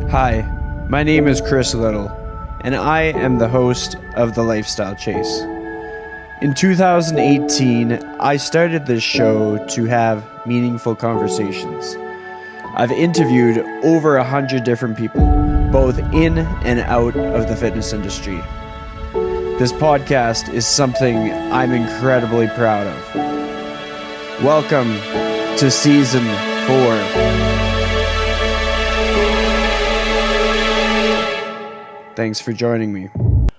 Hi, my name is Chris Little, and I am the host of The Lifestyle Chase. In 2018, I started this show to have meaningful conversations. I've interviewed over 100 different people, both in and out of the fitness industry. This podcast is something I'm incredibly proud of. Welcome to Season 4. Thanks for joining me.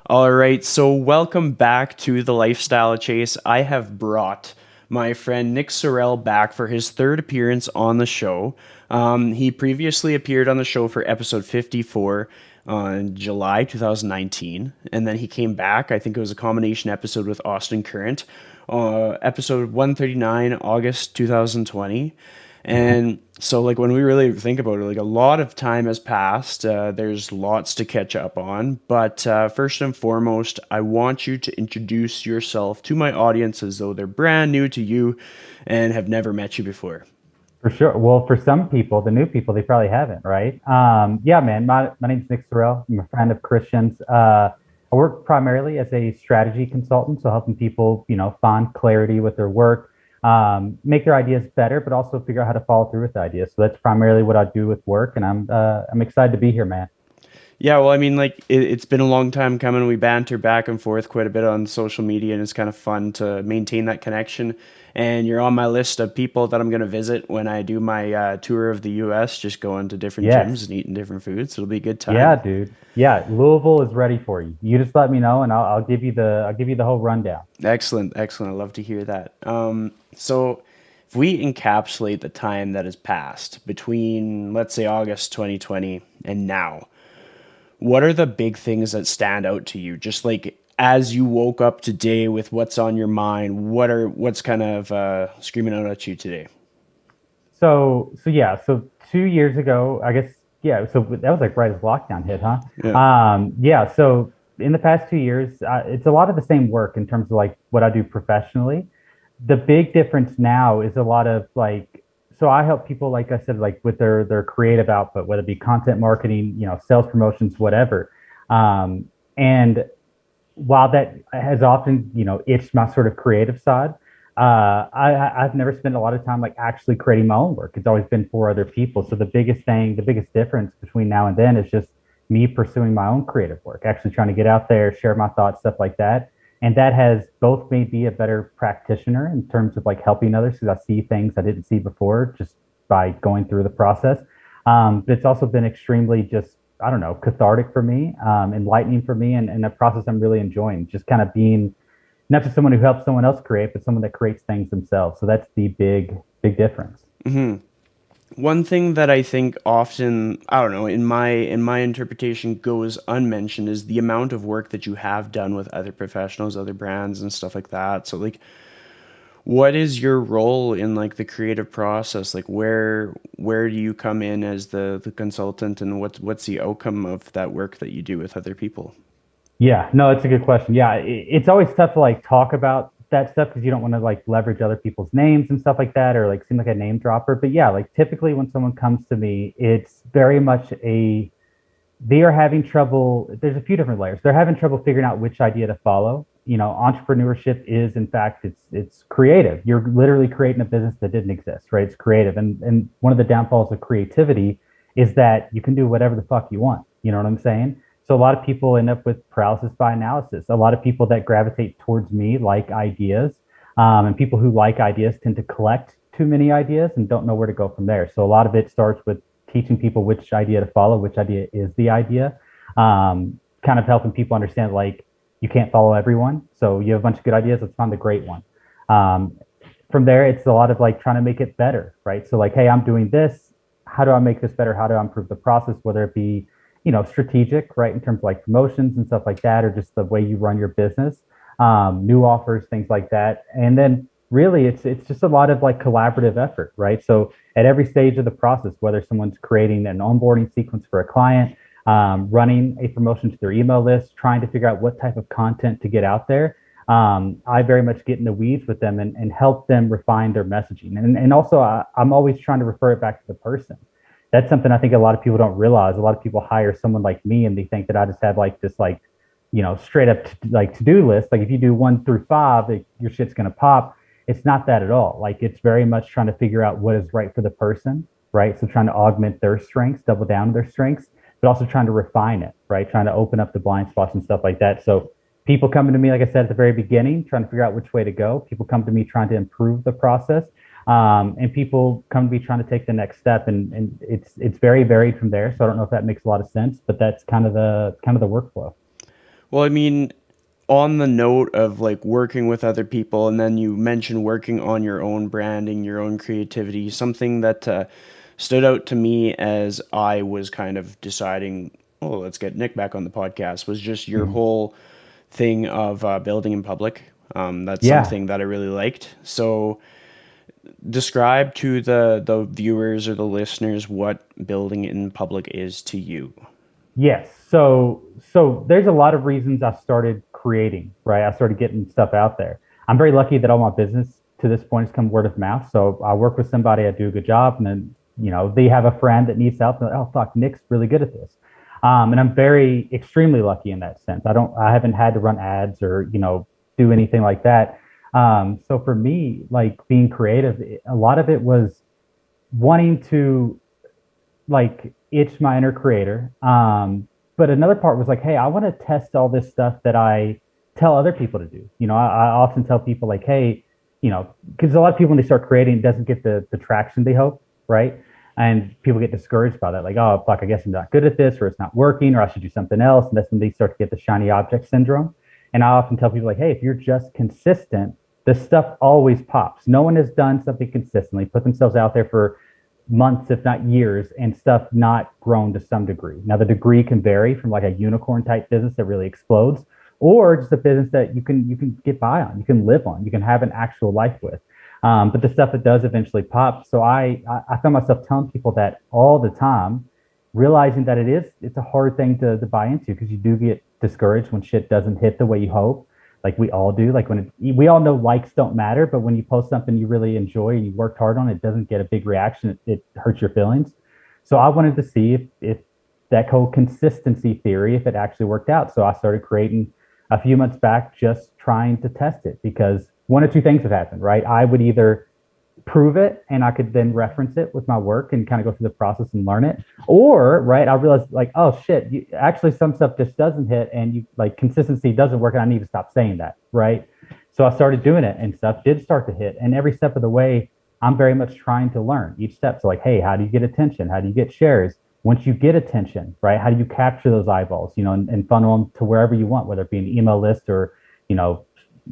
All right, so welcome back to The Lifestyle Chase. I have brought my friend Nick Sorrell back for his third appearance on the show. He previously appeared on the show for episode 54 on July 2019, and then he came back. I think it was a combination episode with Austin Current, episode 139, August 2020. And so, like, when we really think about it, like, a lot of time has passed. There's lots to catch up on. But first and foremost, I want you to introduce yourself to my audience as though they're brand new to you and have never met you before. For sure. Well, for some people, the new people, they probably haven't, right? Yeah, man. My name's Nick Sorrell. I'm a friend of Christian's. I work primarily as a strategy consultant, so helping people, find clarity with their work, make their ideas better, but also figure out how to follow through with the ideas. So that's primarily what I do with work, and I'm excited to be here, man. Yeah, well, I mean, like, it's been a long time coming. We banter back and forth quite a bit on social media, and it's kind of fun to maintain that connection. And you're on my list of people that I'm going to visit when I do my tour of the U.S., just going to different gyms Yes. and eating different foods. It'll be a good time. Yeah, dude. Yeah, Louisville is ready for you. You just let me know, and I'll give you the whole rundown. Excellent, excellent. I love to hear that. So if we encapsulate the time that has passed between, let's say, August 2020 and now, what are the big things that stand out to you? Just like as you woke up today with what's on your mind, what's kind of screaming out at you today? So 2 years ago, I guess, yeah. So that was like right as lockdown hit, huh? Yeah. Yeah. So in the past 2 years, it's a lot of the same work in terms of like what I do professionally. The big difference now is a lot of like, so I help people, like I said, like with their creative output, whether it be content marketing, sales promotions, whatever. And while that has often, itched my sort of creative side, I've never spent a lot of time like actually creating my own work. It's always been for other people. So the biggest difference between now and then is just me pursuing my own creative work, actually trying to get out there, share my thoughts, stuff like that. And that has both made me a better practitioner in terms of like helping others because I see things I didn't see before just by going through the process. But it's also been extremely just, I don't know, cathartic for me, enlightening for me, and a process I'm really enjoying. Just kind of being not just someone who helps someone else create, but someone that creates things themselves. So that's the big difference. hmm One thing that I think often, I don't know, in my interpretation goes unmentioned is the amount of work that you have done with other professionals, other brands and stuff like that. So like what is your role in like the creative process? Like where do you come in as the consultant, and what's the outcome of that work that you do with other people? Yeah, no, it's a good question. Yeah, it's always tough to like talk about that stuff because you don't want to like leverage other people's names and stuff like that or like seem like a name dropper. But yeah, like typically when someone comes to me, it's very much they are having trouble. There's a few different layers. They're having trouble figuring out which idea to follow. Entrepreneurship is in fact it's creative. You're literally creating a business that didn't exist, right? It's creative. And one of the downfalls of creativity is that you can do whatever the fuck you want. You know what I'm saying? So a lot of people end up with paralysis by analysis. A lot of people that gravitate towards me like ideas, and people who like ideas tend to collect too many ideas and don't know where to go from there. So a lot of it starts with teaching people which idea to follow, which idea is the idea, kind of helping people understand like you can't follow everyone. So you have a bunch of good ideas, let's find the great one. Um, from there, it's a lot of like trying to make it better, right? So like, hey, I'm doing this. How do I make this better? How do I improve the process? Whether it be strategic, right, in terms of like promotions and stuff like that, or just the way you run your business, new offers, things like that. And then really it's just a lot of like collaborative effort, right? So at every stage of the process, whether someone's creating an onboarding sequence for a client, running a promotion to their email list, trying to figure out what type of content to get out there, I very much get in the weeds with them and help them refine their messaging. And also I'm always trying to refer it back to the person. that's something I think a lot of people don't realize. A lot of people hire someone like me and they think that I just have like this like, straight up like to-do list. Like if you do 1 through 5, your shit's gonna pop. It's not that at all. Like it's very much trying to figure out what is right for the person, right? So trying to augment their strengths, double down on their strengths, but also trying to refine it, right? Trying to open up the blind spots and stuff like that. So people coming to me, like I said at the very beginning, trying to figure out which way to go. People come to me trying to improve the process. And people come to me trying to take the next step, and it's very varied from there. So I don't know if that makes a lot of sense, but that's kind of the workflow. Well, I mean, on the note of like working with other people, and then you mentioned working on your own branding, your own creativity, something that stood out to me as I was kind of deciding, oh, let's get Nick back on the podcast, was just your Mhm. whole thing of building in public. That's Yeah. something that I really liked. So, describe to the viewers or the listeners what building in public is to you. Yes. So there's a lot of reasons I started creating, right? I started getting stuff out there. I'm very lucky that all my business to this point has come word of mouth. So I work with somebody, I do a good job, and then, they have a friend that needs help. And they're like, oh fuck, Nick's really good at this. And I'm very extremely lucky in that sense. I haven't had to run ads or, do anything like that. So for me, like being creative, a lot of it was wanting to like itch my inner creator. But another part was like, hey, I want to test all this stuff that I tell other people to do. I often tell people like, hey, because a lot of people when they start creating, it doesn't get the traction they hope, right? And people get discouraged by that, like, oh fuck, I guess I'm not good at this, or it's not working, or I should do something else. And that's when they start to get the shiny object syndrome. And I often tell people like, hey, if you're just consistent, this stuff always pops. No one has done something consistently, put themselves out there for months, if not years, and stuff not grown to some degree. Now, the degree can vary from like a unicorn type business that really explodes, or just a business that you can get by on, you can live on, you can have an actual life with. But the stuff that does eventually pop. So I found myself telling people that all the time, realizing that it's a hard thing to buy into because you do get discouraged when shit doesn't hit the way you hope, like we all do. Like we all know likes don't matter, but when you post something you really enjoy and you worked hard on it, doesn't get a big reaction, it hurts your feelings. So I wanted to see if that whole consistency theory, if it actually worked out. So I started creating a few months back, just trying to test it because one or two things have happened, right? I would either prove it and I could then reference it with my work and kind of go through the process and learn it. Or, right, I realized like, oh shit, actually some stuff just doesn't hit and you like consistency doesn't work and I need to stop saying that, right? So I started doing it and stuff did start to hit. And every step of the way, I'm very much trying to learn each step. So like, hey, how do you get attention? How do you get shares? Once you get attention, right? How do you capture those eyeballs, and funnel them to wherever you want, whether it be an email list or, you know,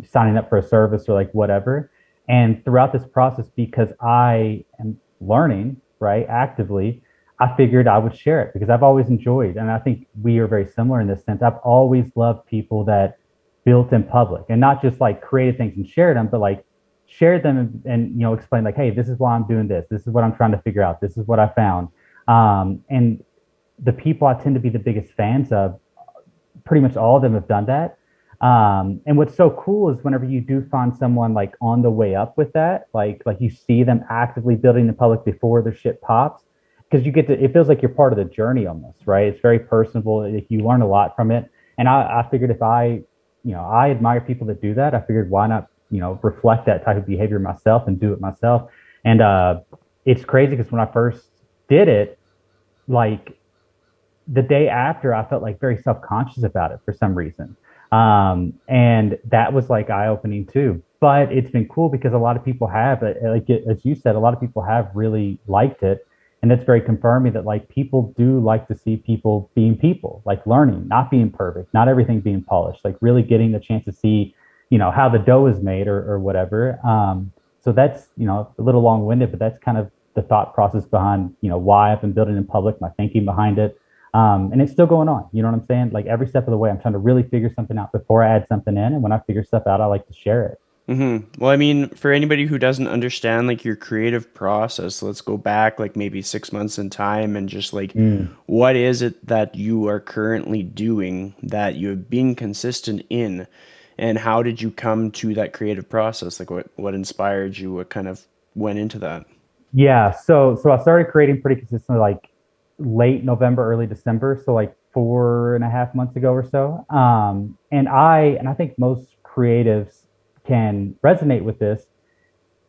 signing up for a service or like whatever. And throughout this process, because I am learning, right, actively, I figured I would share it because I've always enjoyed, and I think we are very similar in this sense. I've always loved people that built in public and not just like created things and shared them, but like shared them and explained like, hey, this is why I'm doing this. This is what I'm trying to figure out. This is what I found. And the people I tend to be the biggest fans of, pretty much all of them have done that. And what's so cool is whenever you do find someone like on the way up with that, like you see them actively building the public before their shit pops, because you get to, it feels like you're part of the journey almost, right? It's very personable. Like you learn a lot from it. And I figured if I admire people that do that. I figured why not, reflect that type of behavior myself and do it myself. And it's crazy because when I first did it, like the day after, I felt like very self conscious about it for some reason. And that was like eye opening too. But it's been cool because a lot of people have, as you said, a lot of people have really liked it. And that's very confirming that like people do like to see people, like learning, not being perfect, not everything being polished, like really getting the chance to see, how the dough is made or whatever. So that's, a little long winded, but that's kind of the thought process behind, why I've been building in public, my thinking behind it. And it's still going on. You know what I'm saying? Like every step of the way, I'm trying to really figure something out before I add something in. And when I figure stuff out, I like to share it. Well, I mean, for anybody who doesn't understand like your creative process, let's go back like maybe 6 months in time and just like Mm. what is it that you are currently doing that you're being consistent in, and how did you come to that creative process? Like what inspired you? What kind of went into that? Yeah, so I started creating pretty consistently like late November, early December, so like 4.5 months ago or so. And I think most creatives can resonate with this.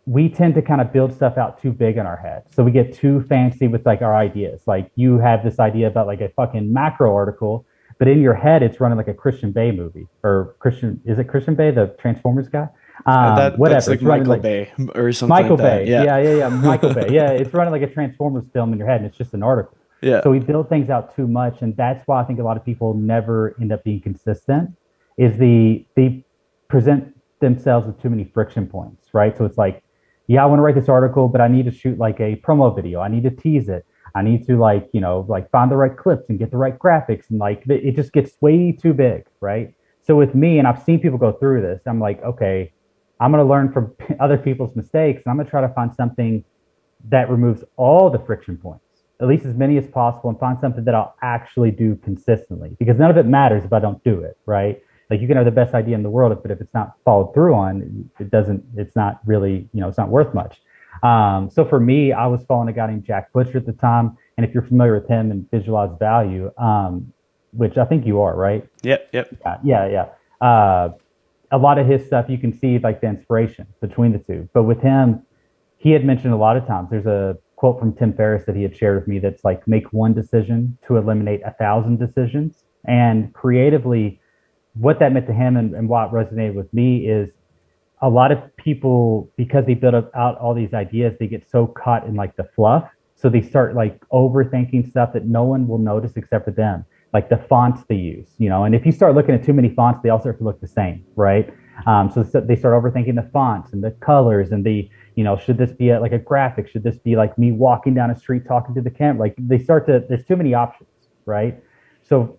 We tend to kind of build stuff out too big in our head. So we get too fancy with like our ideas. Like you have this idea about like a fucking macro article, but in your head it's running like a Christian Bay movie or Christian, is it Christian Bay, the Transformers guy? That's Whatever. like It's running Michael like Bay or something like Michael that. Bay. Yeah. Yeah. Michael Bay. Yeah, it's running like a Transformers film in your head, and it's just an article. Yeah. So we build things out too much, and that's why I think a lot of people never end up being consistent. Is they present themselves with too many friction points, right? So it's like, yeah, I want to write this article, but I need to shoot like a promo video. I need to tease it. I need to like, like find the right clips and get the right graphics, and like it just gets way too big, right? So with me, and I've seen people go through this, I'm like, okay, I'm going to learn from other people's mistakes, and I'm going to try to find something that removes all the friction points, at least as many as possible, and find something that I'll actually do consistently. Because none of it matters if I don't do it, right? Like you can have the best idea in the world, but if it's not followed through on, it doesn't. It's not really, it's not worth much. So for me, I was following a guy named Jack Butcher at the time, and if you're familiar with him and Visualize Value, which I think you are, right? Yep. Yep. Yeah. A lot of his stuff you can see like the inspiration between the two. But with him, he had mentioned a lot of times. There's a quote from Tim Ferriss that he had shared with me that's like, make one decision to eliminate 1,000 decisions. And creatively, what that meant to him and what resonated with me is a lot of people, because they build out all these ideas, they get so caught in like the fluff. So they start like overthinking stuff that no one will notice except for them, like the fonts they use, And if you start looking at too many fonts, they all start to look the same, right? So they start overthinking the fonts and the colors and should this be like a graphic? Should this be like me walking down a street talking to the camera? Like they start to, there's too many options, right? So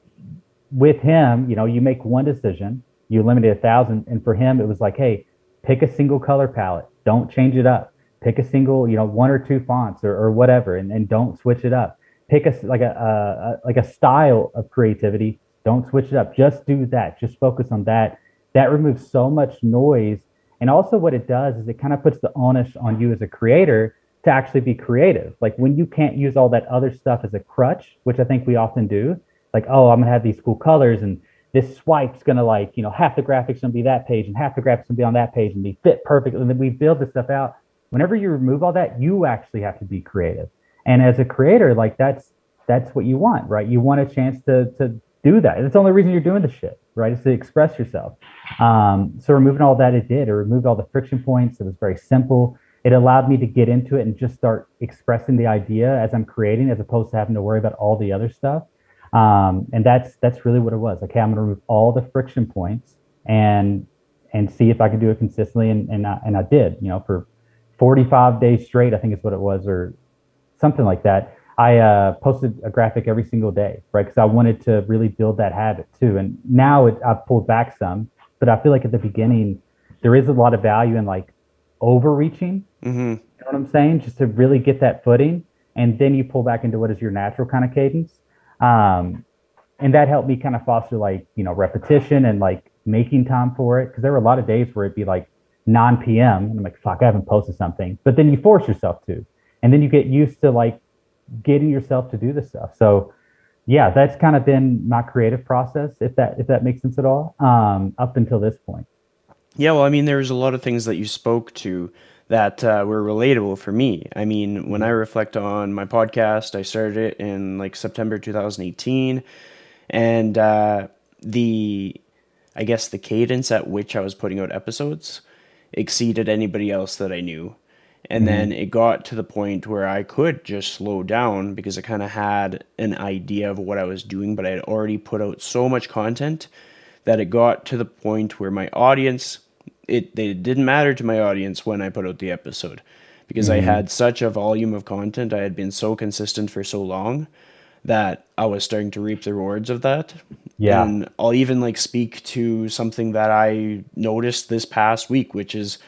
with him, you make one decision, you eliminate 1,000. And for him, it was like, hey, pick a single color palette, don't change it up. Pick a single, one or two fonts or whatever, and don't switch it up. Pick a style of creativity, don't switch it up. Just do that. Just focus on that. That removes so much noise. And also what it does is it kind of puts the onus on you as a creator to actually be creative. Like when you can't use all that other stuff as a crutch, which I think we often do, like, oh, I'm gonna have these cool colors and this swipe's gonna like, half the graphics gonna be that page and half the graphics gonna be on that page and be fit perfectly. And then we build this stuff out. Whenever you remove all that, you actually have to be creative. And as a creator, like that's what you want, right? You want a chance to do that. It's the only reason you're doing the shit, right? Is to express yourself. So removing all that, it removed all the friction points. It was very simple. It allowed me to get into it and just start expressing the idea as I'm creating, as opposed to having to worry about all the other stuff. And that's really what it was. Okay, I'm going to remove all the friction points and see if I can do it consistently. And I did. For 45 days straight, I think is what it was, or something like that. I posted a graphic every single day, right? Because I wanted to really build that habit too. And now I've pulled back some, but I feel like at the beginning, there is a lot of value in like overreaching. Mm-hmm. You know what I'm saying? Just to really get that footing. And then you pull back into what is your natural kind of cadence. And that helped me kind of foster like, repetition and like making time for it. Cause there were a lot of days where it'd be like 9 p.m. and I'm like, fuck, I haven't posted something. But then you force yourself to. And then you get used to like getting yourself to do this stuff. So yeah, that's kind of been my creative process, if that makes sense at all, up until this point. Yeah, well, I mean, there's a lot of things that you spoke to that were relatable for me. I mean, when I reflect on my podcast, I started it in like September 2018, and the, I guess the cadence at which I was putting out episodes exceeded anybody else that I knew. And then Mm-hmm. it got to the point where I could just slow down because I kind of had an idea of what I was doing, but I had already put out so much content that it got to the point where my audience, they didn't matter to my audience when I put out the episode because I Mm-hmm. had such a volume of content. I had been so consistent for so long that I was starting to reap the rewards of that. Yeah. And I'll even like speak to something that I noticed this past week, which is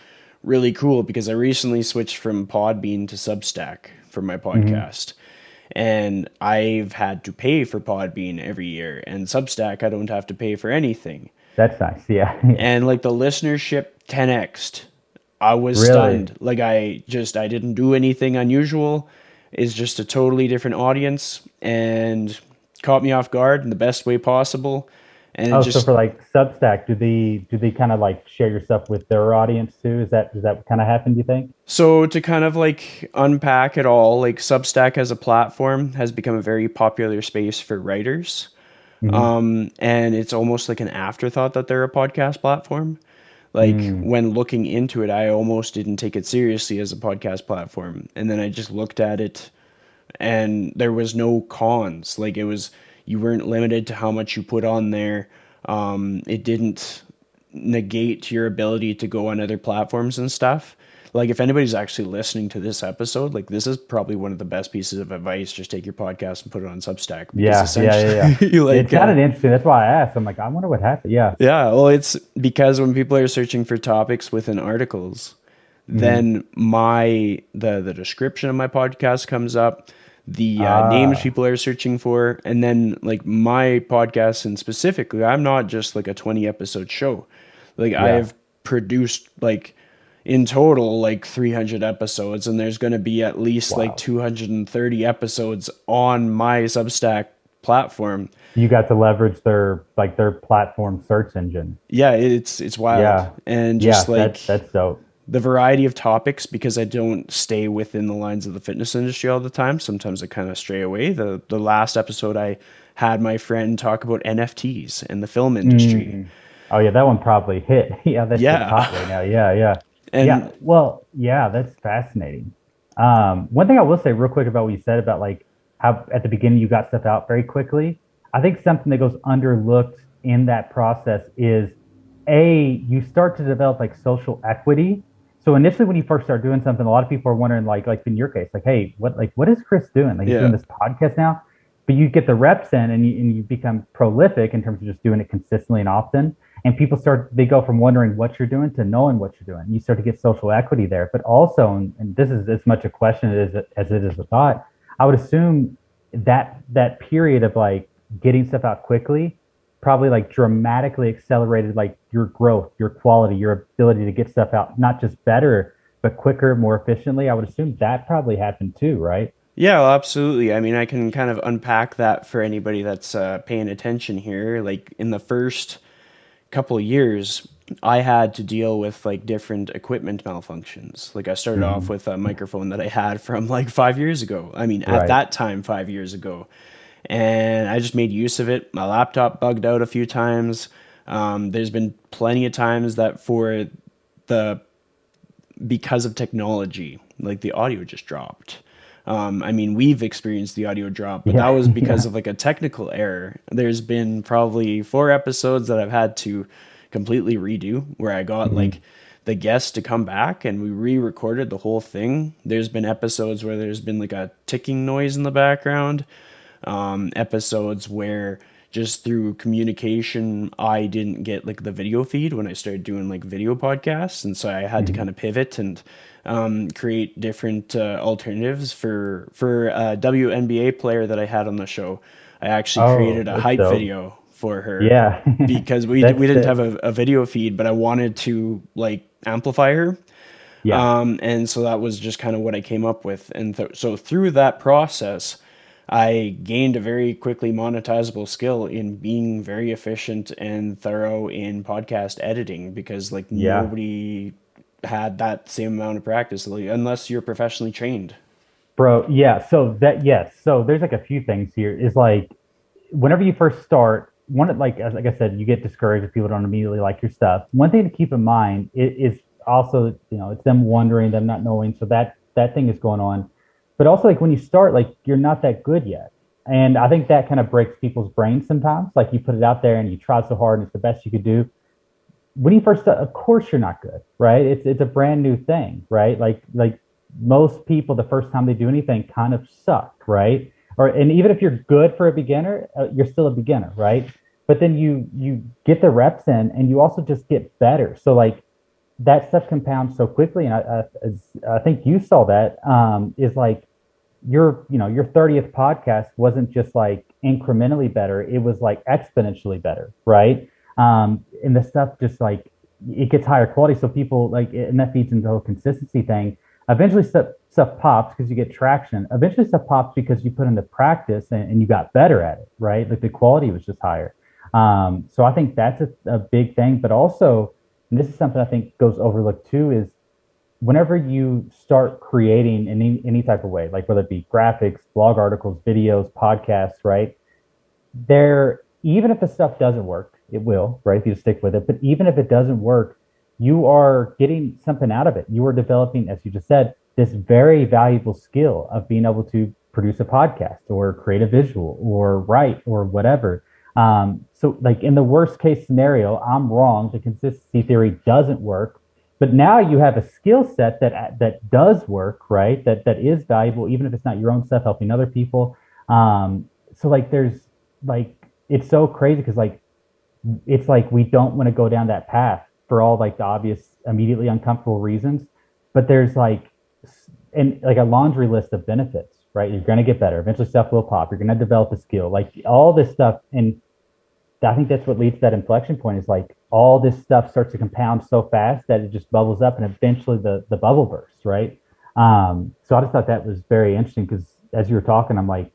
really cool because I recently switched from Podbean to Substack for my Mm-hmm. podcast. And I've had to pay for Podbean every year, and Substack I don't have to pay for anything. That's nice. Yeah. Yeah. And like the listenership 10x'd I was Really? stunned. Like I didn't do anything unusual. It's just a totally different audience and caught me off guard in the best way possible. And it Oh, so just for like Substack, do they kind of like share your stuff with their audience too? Does that what kind of happen, do you think? so to kind of like unpack it all, like Substack as a platform has become a very popular space for writers. Hmm. And it's almost like an afterthought that they're a podcast platform. Like Mm. when looking into it, I almost didn't take it seriously as a podcast platform. And then I just looked at it and there was no cons. Like it was, you weren't limited to how much you put on there. It didn't negate your ability to go on other platforms and stuff. Like if anybody's actually listening to this episode, like this is probably one of the best pieces of advice. Just take your podcast and put it on Substack because Yeah, yeah, yeah, yeah. essentially, It like, sounded interesting. That's why I asked. I'm like, I wonder what happened. Yeah. yeah, well, it's because when people are searching for topics within articles, Hmm. then the description of my podcast comes up, the names Ah, people are searching for, and then like my podcast and specifically, I'm not just like a 20 episode show. Like I yeah. have produced like in total like 300 episodes, and there's going to be at least like Wow. 230 episodes on my Substack platform. You got to leverage their platform search engine. Yeah, it's wild. Yeah. And just Yeah, like that's dope. the variety of topics, because I don't stay within the lines of the fitness industry all the time. Sometimes I kind of stray away. The last episode I had my friend talk about NFTs and the film industry. Mm. Oh yeah, that one probably hit. Yeah, that shit's hot right Yeah. now. Yeah, yeah. Yeah. And Well, yeah, that's fascinating. One thing I will say real quick about what you said about like how at the beginning you got stuff out very quickly. I think something that goes underlooked in that process is you start to develop like social equity. So initially when you first start doing something, a lot of people are wondering like in your case, like, hey, what is Chris doing? Like he's doing yeah. this podcast now. But you get the reps in and you become prolific in terms of just doing it consistently and often. And people they go from wondering what you're doing to knowing what you're doing. You start to get social equity there. But also, and this is as much a question as it is a thought, I would assume that period of like getting stuff out quickly probably like dramatically accelerated like your growth, your quality, your ability to get stuff out, not just better, but quicker, more efficiently. I would assume that probably happened too, right? Yeah, well, absolutely. I mean, I can kind of unpack that for anybody that's paying attention here. Like in the first couple of years, I had to deal with like different equipment malfunctions. Like I started off Hmm. with a microphone that I had from like 5 years ago. I mean, at Right. that time, 5 years ago. And I just made use of it. My laptop bugged out a few times. There's been plenty of times that the because of technology, like the audio just dropped. I mean, we've experienced the audio drop, but that Yeah. was because Yeah. of like a technical error. There's been probably 4 episodes that I've had to completely redo where I got like Hmm. the guest to come back and we re-recorded the whole thing. There's been episodes where there's been like a ticking noise in the background, episodes where just through communication I didn't get like the video feed when I started doing like video podcasts, and so I had to Hmm. kind of pivot and create different alternatives for a WNBA player that I had on the show. I actually Oh, created a that's hype dope. video for her Yeah. because we That's didn't have that. a video feed, but I wanted to like amplify her. Yeah. And so that was just kind of what I came up with. And so through that process, I gained a very quickly monetizable skill in being very efficient and thorough in podcast editing because like Yeah. nobody had that same amount of practice like, unless you're professionally trained. Bro, yeah. So that yes. So there's like a few things here. Is like whenever you first start, like I said, you get discouraged if people don't immediately like your stuff. One thing to keep in mind is also, it's them wondering, them not knowing. So that thing is going on. But also like when you start, like you're not that good yet. And I think that kind of breaks people's brains sometimes. Like you put it out there and you try so hard and it's the best you could do. When you first start, of course you're not good, right? It's a brand new thing, right? Like most people, the first time they do anything kind of suck, right? And even if you're good for a beginner, you're still a beginner, right? But then you get the reps in, and you also just get better. So like that stuff compounds so quickly, and I think you saw that is like your 30th podcast wasn't just like incrementally better; it was like exponentially better, right? And the stuff just like it gets higher quality. So people like, and that feeds into the whole consistency thing. Eventually, stuff pops because you get traction. Eventually, stuff pops because you put into practice and you got better at it, right? Like the quality was just higher. So I think that's a big thing. But also, and this is something I think goes overlooked too, is whenever you start creating in any type of way, like whether it be graphics, blog articles, videos, podcasts, right? There, even if the stuff doesn't work, it will, right? If you stick with it. But even if it doesn't work, you are getting something out of it. You are developing, as you just said, this very valuable skill of being able to produce a podcast or create a visual or write or whatever. So, like in the worst case scenario, I'm wrong. The consistency theory doesn't work, but now you have a skill set that does work, right? That is valuable, even if it's not your own stuff, helping other people. So like there's like it's so crazy because like it's like we don't want to go down that path for all like the obvious immediately uncomfortable reasons, but there's like and like a laundry list of benefits, right? You're going to get better, eventually stuff will pop, you're going to develop a skill, like all this stuff. And I think that's what leads to that inflection point is like all this stuff starts to compound so fast that it just bubbles up and eventually the bubble bursts, right? So I just thought that was very interesting because as you were talking, I'm like,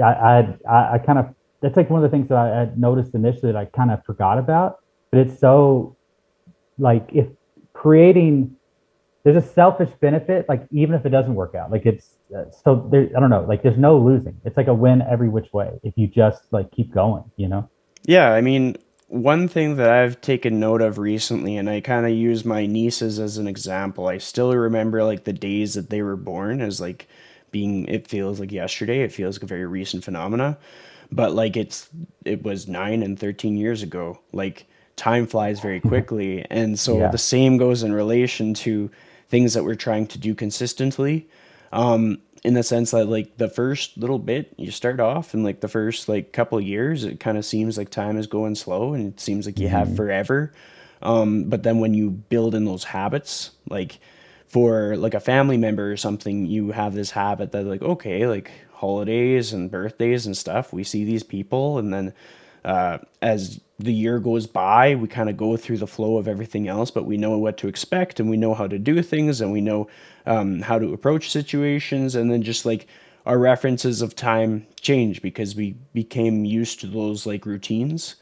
I kind of, that's like one of the things that I had noticed initially that I kind of forgot about, but it's so like if creating, there's a selfish benefit, like even if it doesn't work out, like it's so there, I don't know, like there's no losing. It's like a win every which way if you just like keep going, you know? Yeah, I mean, one thing that I've taken note of recently, and I kind of use my nieces as an example. I still remember like the days that they were born as like being, it feels like yesterday. It feels like a very recent phenomena, but like it was 9 and 13 years ago. Like time flies very quickly, and so the Yeah. same goes in relation to things that we're trying to do consistently. In the sense that like the first little bit you start off and like the first like couple of years it kind of seems like time is going slow and it seems like you have Hmm. forever, but then when you build in those habits, like for like a family member or something, you have this habit that like okay, like holidays and birthdays and stuff, we see these people, and then as the year goes by, we kind of go through the flow of everything else, but we know what to expect and we know how to do things and we know how to approach situations. And then just like our references of time change because we became used to those like routines.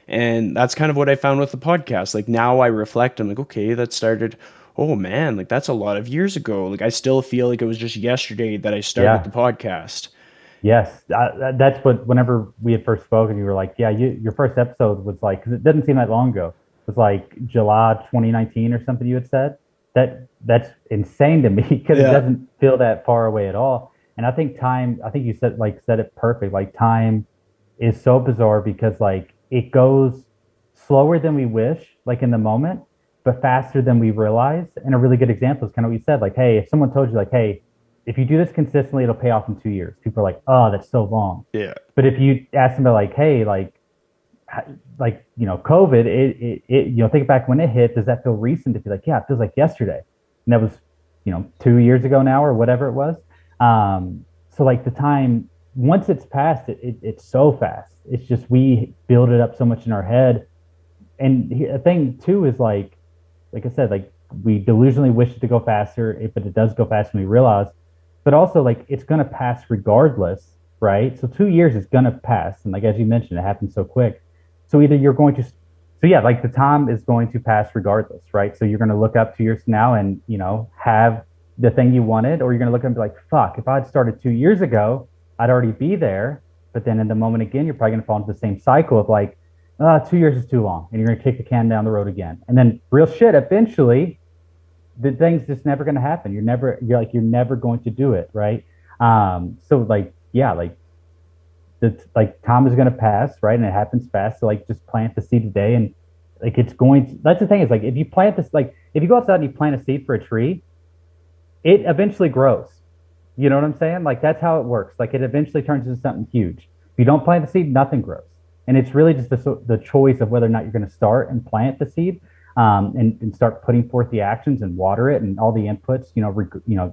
And that's kind of what I found with the podcast. Like now I reflect, I'm like, okay, that started, oh man, like that's a lot of years ago. Like I still feel like it was just yesterday that I started the Yeah. podcast. Yes, that's what. Whenever we had first spoken, you were like, "Yeah, your first episode was like," because it doesn't seem that long ago. It was like July 2019 or something. You had said that's insane to me because it Yeah. doesn't feel that far away at all. And I think time. I think you said it perfect. Like time is so bizarre because like it goes slower than we wish, like in the moment, but faster than we realize. And a really good example is kind of what you said. Like, hey, if someone told you, like, hey, if you do this consistently, it'll pay off in 2 years. People are like, oh, that's so long. Yeah. But if you ask them, like, hey, like COVID, think back when it hit. Does that feel recent? If you're like, yeah, it feels like yesterday, and that was 2 years ago now or whatever it was. So like the time once it's passed, it's so fast. It's just we build it up so much in our head. And the thing too is like I said, like we delusionally wish it to go faster, but it does go faster than we realize. But also, like it's gonna pass regardless, right? So 2 years is gonna pass, and like as you mentioned, it happens so quick. So either you're going to, so yeah, like the time is going to pass regardless, right? So you're gonna look up 2 years from now and have the thing you wanted, or you're gonna look up and be like, fuck, if I'd started 2 years ago, I'd already be there. But then in the moment again, you're probably gonna fall into the same cycle of like, 2 years is too long, and you're gonna kick the can down the road again. And then real shit, eventually, the thing's just never gonna happen. You're never going to do it, right? So like, yeah, like like time is gonna pass, right? And it happens fast. So like, just plant the seed today, and like it's going to. That's the thing is like, if you plant this, like if you go outside and you plant a seed for a tree, it eventually grows. You know what I'm saying? Like that's how it works. Like it eventually turns into something huge. If you don't plant the seed, nothing grows. And it's really just the choice of whether or not you're going to start and plant the seed, and start putting forth the actions and water it and all the inputs,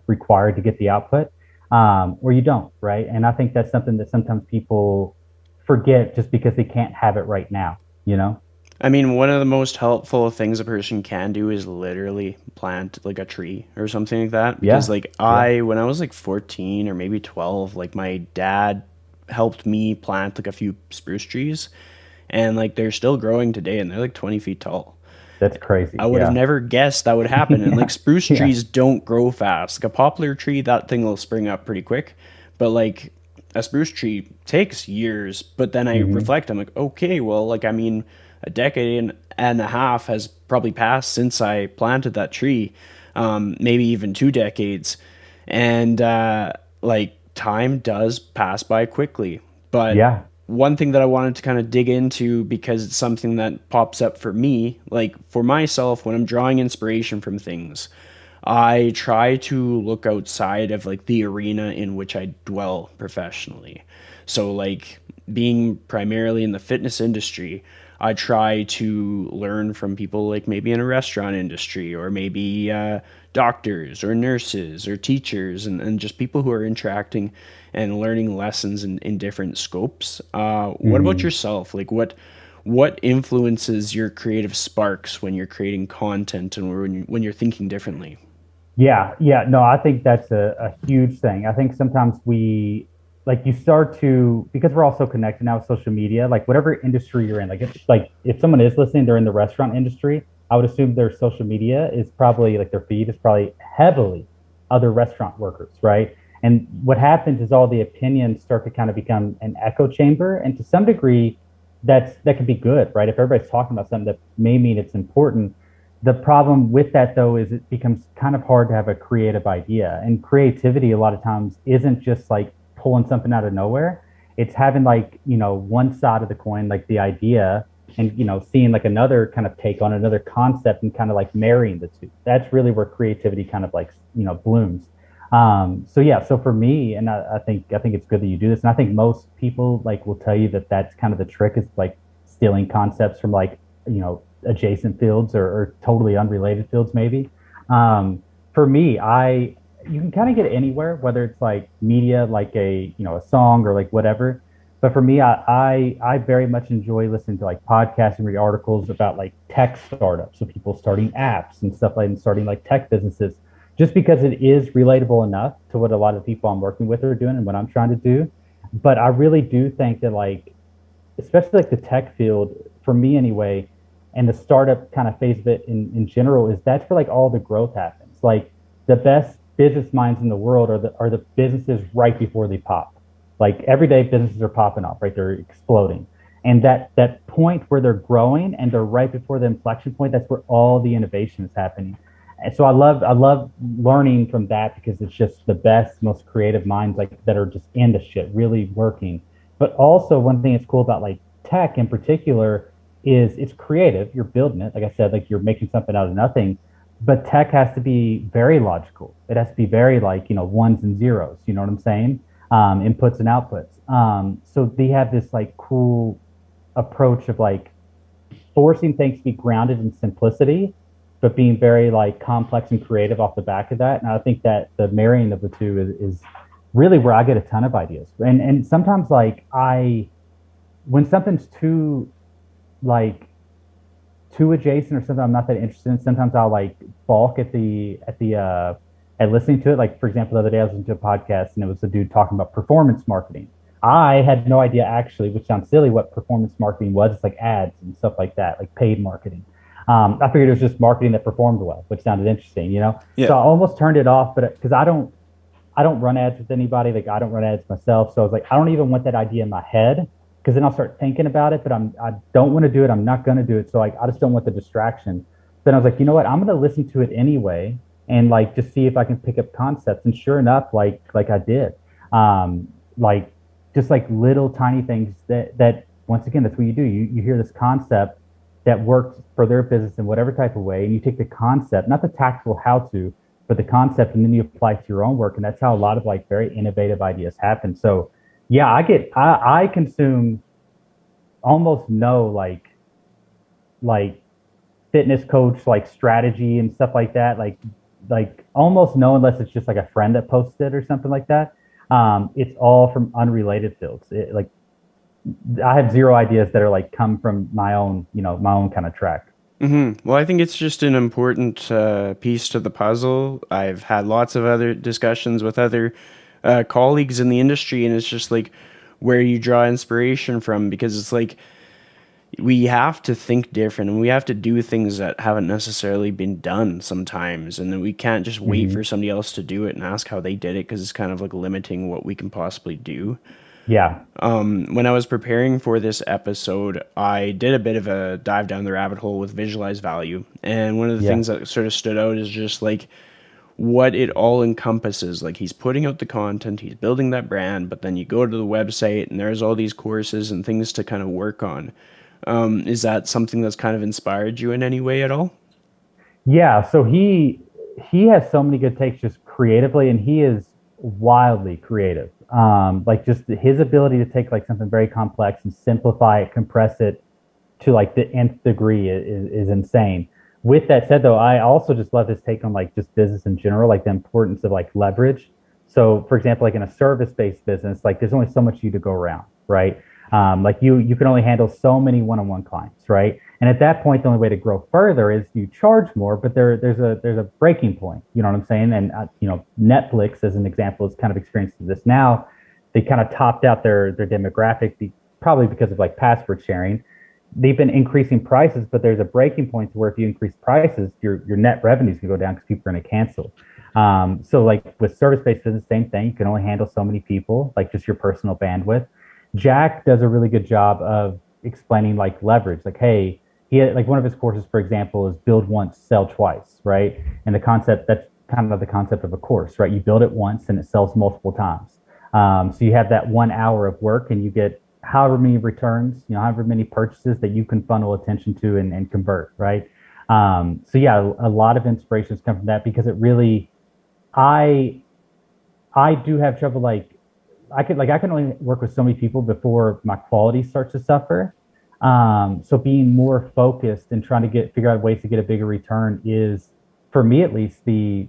required to get the output, or you don't, right? And I think that's something that sometimes people forget just because they can't have it right now, you know? I mean, one of the most helpful things a person can do is literally plant like a tree or something like that. Because Yeah, like yeah. when I was like 14 or maybe 12, like my dad helped me plant like a few spruce trees, and like they're still growing today and they're like 20 feet tall. That's I crazy. would have Yeah. never guessed that would happen. And like Yeah. spruce Yeah. trees don't grow fast. Like a poplar tree, that thing will spring up pretty quick. But like a spruce tree takes years. But then I Hmm. reflect, I'm like, okay, well, like, I mean, a decade and a half has probably passed since I planted that tree, maybe even 2 decades. And like, time does pass by quickly. But Yeah. one thing that I wanted to kind of dig into because it's something that pops up for me, like for myself, when I'm drawing inspiration from things, I try to look outside of like the arena in which I dwell professionally. So, like being primarily in the fitness industry, I try to learn from people like maybe in a restaurant industry or maybe doctors or nurses or teachers and just people who are interacting and learning lessons in different scopes. What about Hmm. yourself? Like what influences your creative sparks when you're creating content and when you're thinking differently? Yeah, yeah, no, I think that's a huge thing. I think sometimes we like you start to because we're all so connected now with social media, like whatever industry you're in, like if someone is listening, they're in the restaurant industry, I would assume their social media is probably like their feed is probably heavily other restaurant workers, right? And what happens is all the opinions start to kind of become an echo chamber, and to some degree, that can be good, right? If everybody's talking about something that may mean it's important. The problem with that though is it becomes kind of hard to have a creative idea, and creativity a lot of times isn't just like pulling something out of nowhere. It's having like one side of the coin, like the idea, and seeing like another kind of take on another concept and kind of like marrying the two. That's really where creativity kind of like blooms. So yeah, so for me, and I think it's good that you do this, and I think most people like will tell you that that's kind of the trick is like stealing concepts from like adjacent fields or totally unrelated fields maybe. For me, I you can kind of get anywhere, whether it's like media, like a song or like whatever. But for me, I very much enjoy listening to like podcasts and read articles about like tech startups, so people starting apps and stuff like and starting like tech businesses, just because it is relatable enough to what a lot of people I'm working with are doing and what I'm trying to do. But I really do think that like especially like the tech field, for me anyway, and the startup kind of phase of it in general, is that's where like all the growth happens. Like the best business minds in the world are the businesses right before they pop. Like every day businesses are popping up, right? They're exploding. And that point where they're growing and they're right before the inflection point, that's where all the innovation is happening. And so I love learning from that because it's just the best, most creative minds like that are just in the shit, really working. But also one thing that's cool about like tech in particular is it's creative. You're building it. Like I said, like you're making something out of nothing. But tech has to be very logical. It has to be very like, ones and zeros. You know what I'm saying? Inputs and outputs. So they have this like cool approach of like forcing things to be grounded in simplicity, but being very like complex and creative off the back of that. And I think that the marrying of the two is really where I get a ton of ideas. And sometimes like when something's like too adjacent or something I'm not that interested in, sometimes I'll like balk at listening to it. Like for example, the other day I was listening to a podcast and it was a dude talking about performance marketing. I had no idea actually, which sounds silly, what performance marketing was. It's like ads and stuff like that, like paid marketing. I figured it was just marketing that performed well, which sounded interesting. Yeah. So I almost turned it off, but because I don't run ads with anybody. Like I don't run ads myself. So I was like, I don't even want that idea in my head because then I'll start thinking about it, but I don't want to do it. I'm not going to do it. So like, I just don't want the distraction. Then I was like, you know what? I'm going to listen to it anyway and like just see if I can pick up concepts. And sure enough, like I did, like just like little tiny things that once again, that's what you do. You hear this concept that works for their business in whatever type of way, and you take the concept, not the tactical how to, but the concept, and then you apply it to your own work, and that's how a lot of like very innovative ideas happen. So yeah, I consume almost no like fitness coach like strategy and stuff like that, like almost no, unless it's just like a friend that posted or something like that. It's all from unrelated fields, like I have zero ideas that are like come from my own, my own kind of track. Well, I think it's just an important piece to the puzzle. I've had lots of other discussions with other colleagues in the industry, and it's just like where you draw inspiration from because it's like we have to think different and we have to do things that haven't necessarily been done sometimes. And then we can't just wait for Hmm. somebody else to do it and ask how they did it because it's kind of like limiting what we can possibly do. Yeah. When I was preparing for this episode, I did a bit of a dive down the rabbit hole with visualized value. And one of the Yeah. things that sort of stood out is just like what it all encompasses. Like he's putting out the content, he's building that brand, but then you go to the website and there's all these courses and things to kind of work on. Is that something that's kind of inspired you in any way at all? Yeah. So he has so many good takes just creatively, and he is wildly creative. Like just his ability to take like something very complex and simplify it, compress it to like the nth degree is insane. With that said, though, I also just love his take on like just business in general, like the importance of like leverage. So, for example, like in a service-based business, like there's only so much you to go around, right? Like you can only handle so many one-on-one clients, right? And at that point, the only way to grow further is you charge more, but there's a breaking point. You know what I'm saying? And Netflix, as an example, is kind of experiencing this now. They kind of topped out their demographic, probably because of like password sharing. They've been increasing prices, but there's a breaking point to where if you increase prices, your net revenues can go down because people are going to cancel. So like with service-based business, same thing. You can only handle so many people, like just your personal bandwidth. Jack does a really good job of explaining like leverage. Like, hey, he had, like one of his courses, for example, is build once, sell twice, right? And the concept that's kind of the concept of a course, right? You build it once and it sells multiple times. So you have that 1 hour of work and you get however many returns, however many purchases that you can funnel attention to and convert, right? So yeah, a lot of inspirations come from that because it really, I I do have trouble I can only work with so many people before my quality starts to suffer. So being more focused and trying to figure out ways to get a bigger return is, for me at least, the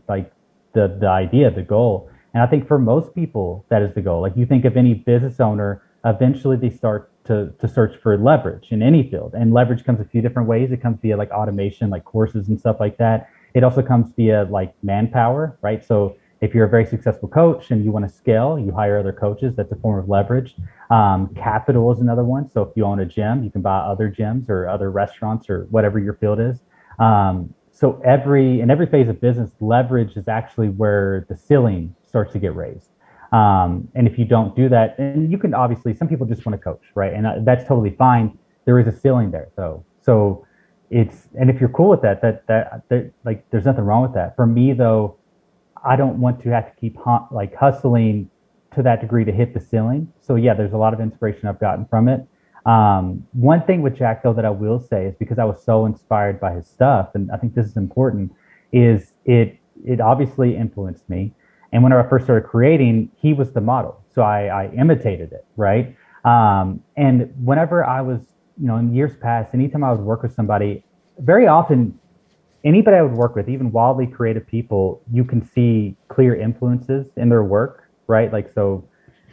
idea, the goal. And I think for most people that is the goal. Like you think of any business owner, eventually they start to search for leverage in any field. And leverage comes a few different ways. It comes via like automation, like courses and stuff like that. It also comes via like manpower, right? So if you're a very successful coach and you want to scale, you hire other coaches. That's a form of leverage. Capital is another one. So if you own a gym, you can buy other gyms or other restaurants or whatever your field is. So in every phase of business, leverage is actually where the ceiling starts to get raised. And if you don't do that, and you can obviously, some people just want to coach, right? And that's totally fine. There is a ceiling there, though. So and if you're cool with that, like, there's nothing wrong with that. For me, though, I don't want to have to keep like hustling to that degree to hit the ceiling. So yeah, there's a lot of inspiration I've gotten from it. One thing with Jack though that I will say is because I was so inspired by his stuff, and I think this is important, is it obviously influenced me. And whenever I first started creating, he was the model, so I imitated it, right? And whenever I was, in years past, anytime I would work with somebody, very often anybody I would work with, even wildly creative people, you can see clear influences in their work, right? Like, so,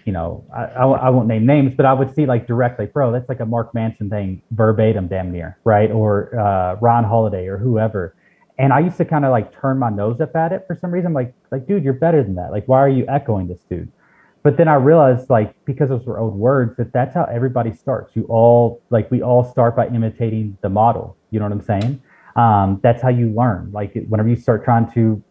I won't name names, but I would see like directly, bro, that's like a Mark Manson thing, verbatim, damn near, right? Or Ron Holiday or whoever. And I used to kind of like turn my nose up at it for some reason. Like, dude, you're better than that. Like, why are you echoing this dude? But then I realized, like, because those were old words, that's how everybody starts. We all start by imitating the model. You know what I'm saying? That's how you learn. Like, whenever you start trying to,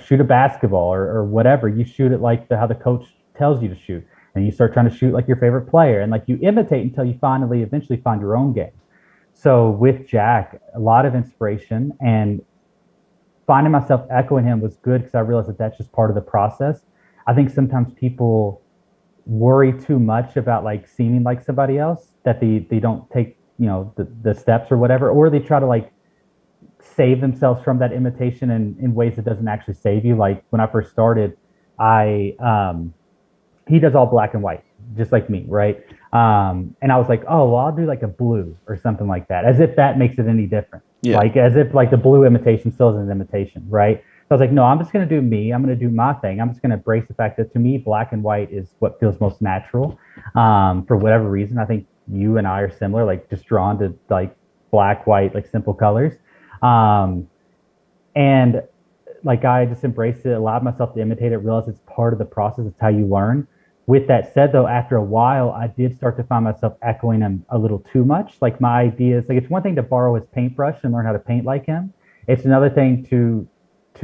shoot a basketball or whatever, you shoot it like how the coach tells you to shoot, and you start trying to shoot like your favorite player, and like you imitate until you finally, eventually find your own game. So with Jack, a lot of inspiration, and finding myself echoing him was good because I realized that that's just part of the process. I think sometimes people worry too much about like seeming like somebody else that they don't take the steps or whatever, or they try to like save themselves from that imitation in ways that doesn't actually save you. Like when I first started, I he does all black and white, just like me, right? And I was like, oh, well, I'll do like a blue or something like that, as if that makes it any different. Yeah. Like as if like the blue imitation still is an imitation, right? I was like, no, I'm just going to do me. I'm going to do my thing. I'm just going to embrace the fact that to me, black and white is what feels most natural. For whatever reason, I think you and I are similar, like just drawn to like black, white, like simple colors. Um, and like I just embraced it, allowed myself to imitate it, realized it's part of the process. It's how you learn. With that said, though, after a while, I did start to find myself echoing him a little too much. Like my ideas, like it's one thing to borrow his paintbrush and learn how to paint like him. It's another thing to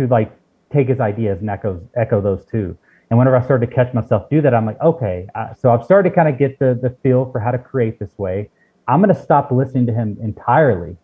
like take his ideas and echo those too. And whenever I started to catch myself do that, I'm like, okay, so I've started to kind of get the feel for how to create this way. I'm going to stop listening to him entirely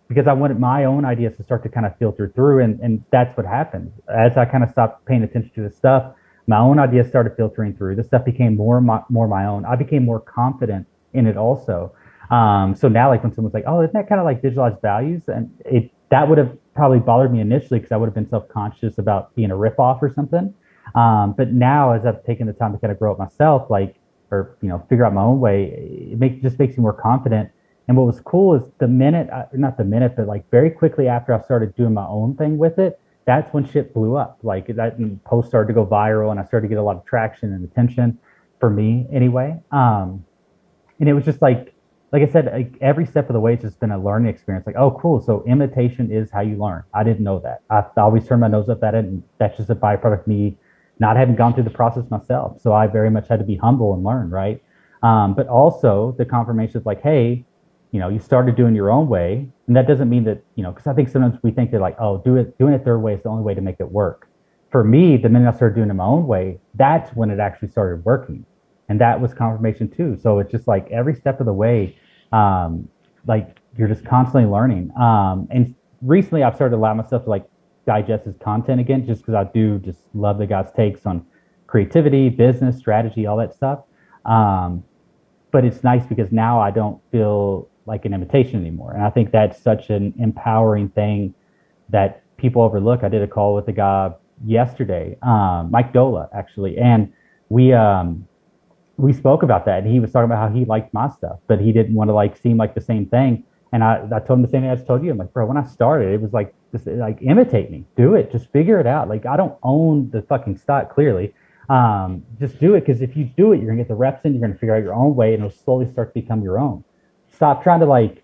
because I wanted my own ideas to start to kind of filter through. And that's what happened. As I kind of stopped paying attention to the stuff, my own ideas started filtering through. The stuff became more my own. I became more confident in it also. So now, like when someone's like, "Oh, isn't that kind of like visualized values?" and it that would have probably bothered me initially because I would have been self conscious about being a ripoff or something. But now, as I've taken the time to kind of grow up myself, like or figure out my own way, just makes me more confident. And what was cool is not the minute, but like very quickly after I started doing my own thing with it, that's when shit blew up. Like that post started to go viral and I started to get a lot of traction and attention for me anyway. And it was just like I said, like every step of the way, it's just been a learning experience. Like, oh, cool. So imitation is how you learn. I didn't know that. I always turned my nose up at it. And that's just a byproduct of me not having gone through the process myself. So I very much had to be humble and learn, right? But also the confirmation of like, hey, you started doing your own way. And that doesn't mean that, because I think sometimes we think that like, oh, doing it their way is the only way to make it work. For me, the minute I started doing it my own way, that's when it actually started working. And that was confirmation too. So it's just like every step of the way, like you're just constantly learning. And recently I've started to allow myself to like digest his content again, just because I do just love the guy's takes on creativity, business, strategy, all that stuff. Um, but it's nice because now I don't feel like an imitation anymore. And I think that's such an empowering thing that people overlook. I did a call with a guy yesterday, Mike Dola actually, and we we spoke about that. And he was talking about how he liked my stuff, but he didn't want to like seem like the same thing. And I told him the same thing I just told you. I'm like, bro, when I started, it was like just like imitate me, do it, just figure it out. Like I don't own the fucking stock clearly. Just do it because if you do it, you're gonna get the reps in, you're gonna figure out your own way, and it'll slowly start to become your own. Stop trying to like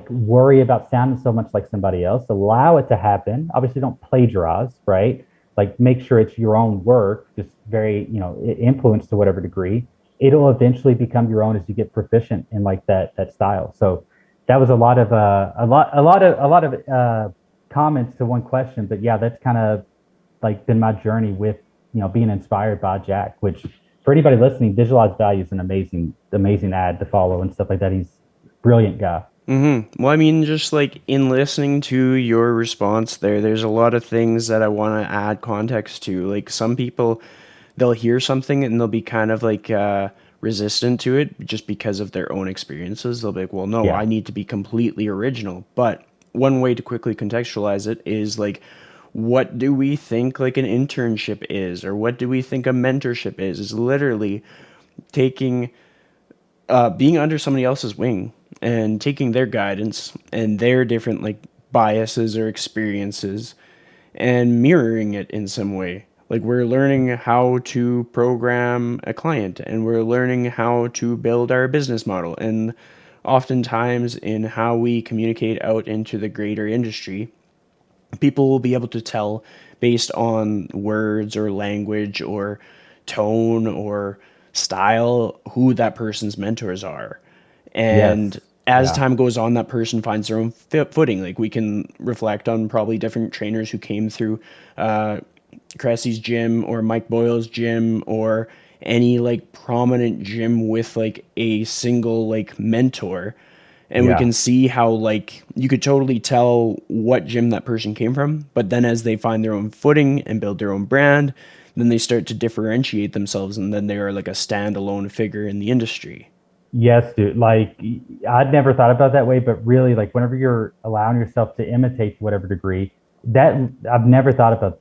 worry about sounding so much like somebody else. Allow it to happen. Obviously, don't plagiarize, right? Like make sure it's your own work, just very influenced to whatever degree. It'll eventually become your own as you get proficient in like that style. So that was a lot of comments to one question, but yeah, that's kind of like been my journey with being inspired by Jack. Which for anybody listening, Visualize Value is an amazing ad to follow and stuff like that. He's a brilliant guy. Well, I mean, just like in listening to your response there's a lot of things that I want to add context to. Like some people, they'll hear something and they'll be kind of like resistant to it just because of their own experiences. They'll be like, well, no, Yeah. I need to be completely original. But one way to quickly contextualize it is like, what do we think like an internship is, or what do we think a mentorship is literally taking being under somebody else's wing and taking their guidance and their different like biases or experiences and mirroring it in some way. Like we're learning how to program a client and we're learning how to build our business model. And oftentimes in how we communicate out into the greater industry, people will be able to tell based on words or language or tone or style who that person's mentors are. And Yes. as Yeah. time goes on, that person finds their own footing. Like we can reflect on probably different trainers who came through uh, Cressy's gym or Mike Boyle's gym or any like prominent gym with like a single like mentor, and we Yeah. can see how like you could totally tell what gym that person came from. But then as they find their own footing and build their own brand, then they start to differentiate themselves and then they are like a standalone figure in the industry. Yes, dude. Like I'd never thought about it that way, but really, like whenever you're allowing yourself to imitate to whatever degree, that I've never thought about.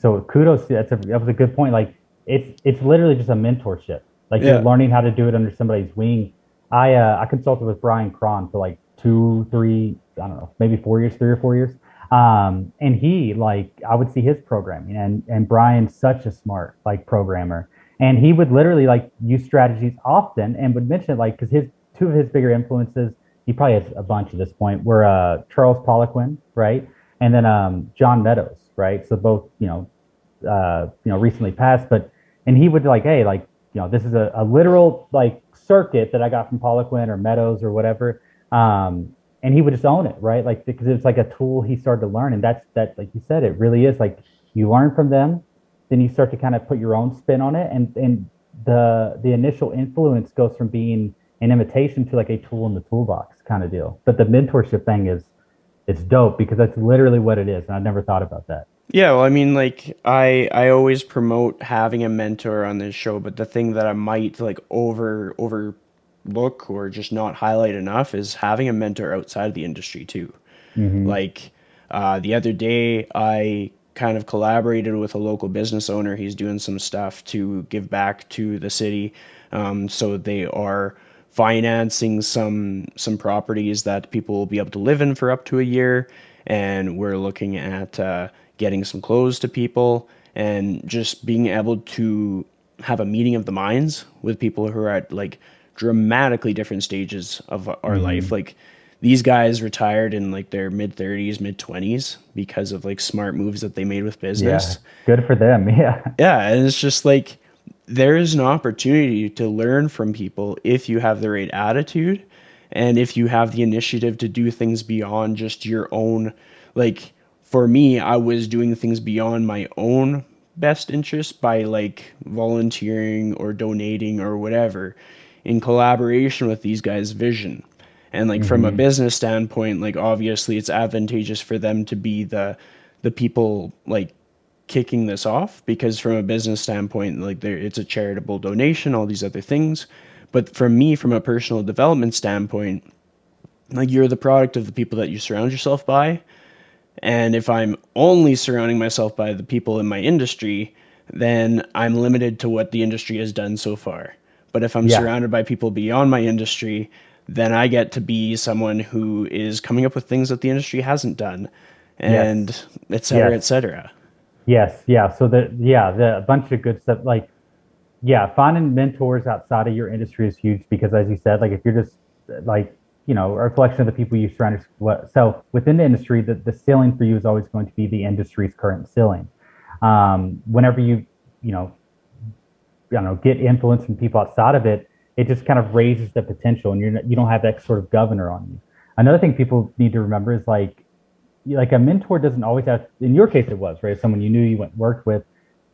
So kudos. That was a good point. Like it's literally just a mentorship. Like you're Yeah. learning how to do it under somebody's wing. I consulted with Brian Cron for like 2, 3, I don't know, maybe 4 years, 3 or 4 years. And he like I would see his programming, and Brian's such a smart like programmer, and he would literally like use strategies often and would mention it like because his two of his bigger influences, he probably has a bunch at this point, were Charles Poliquin, right, and then John Meadows, right. So both recently passed, but and he would like, hey, like this is a literal like circuit that I got from Poliquin or Meadows or whatever. And he would just own it, right? Like because it's like a tool he started to learn, and that like you said, it really is like you learn from them, then you start to kind of put your own spin on it, and the initial influence goes from being an imitation to like a tool in the toolbox kind of deal. But the mentorship thing is it's dope because that's literally what it is, and I never thought about that. Yeah, well, I mean, like I always promote having a mentor on this show, but the thing that I might like overlook or just not highlight enough is having a mentor outside of the industry too. Mm-hmm. Like the other day, I kind of collaborated with a local business owner. He's doing some stuff to give back to the city. So they are financing some properties that people will be able to live in for up to a year, and we're looking at getting some clothes to people and just being able to have a meeting of the minds with people who are at like dramatically different stages of our life. Mm-hmm. Like these guys retired in like their mid 30s, mid 20s because of like smart moves that they made with Yeah, business. good for them. Yeah. Yeah, and it's just like there is an opportunity to learn from people if you have the right attitude and if you have the initiative to do things beyond just your own. Like for me, I was doing things beyond my own best interest by like volunteering or donating or whatever in collaboration with these guys' vision. And like from a Mm-hmm. business standpoint, like obviously it's advantageous for them to be the people like kicking this off because from a business standpoint, like there it's a charitable donation, all these other things. But for me, from a personal development standpoint, like you're the product of the people that you surround yourself by. And if I'm only surrounding myself by the people in my industry, then I'm limited to what the industry has done so far. But if I'm Yeah. surrounded by people beyond my industry, then I get to be someone who is coming up with things that the industry hasn't done, Yes. and et cetera, et Yes. cetera. Yes. Yeah. So the bunch of good stuff like yeah, finding mentors outside of your industry is huge because as you said, like if you're just like, a reflection of the people you surround yourself within the industry, the ceiling for you is always going to be the industry's current ceiling. Whenever you know, get influence from people outside of it, it just kind of raises the potential and you don't have that sort of governor on you. Another thing people need to remember is like a mentor doesn't always have, in your case it was, right? Someone you knew you went and worked with.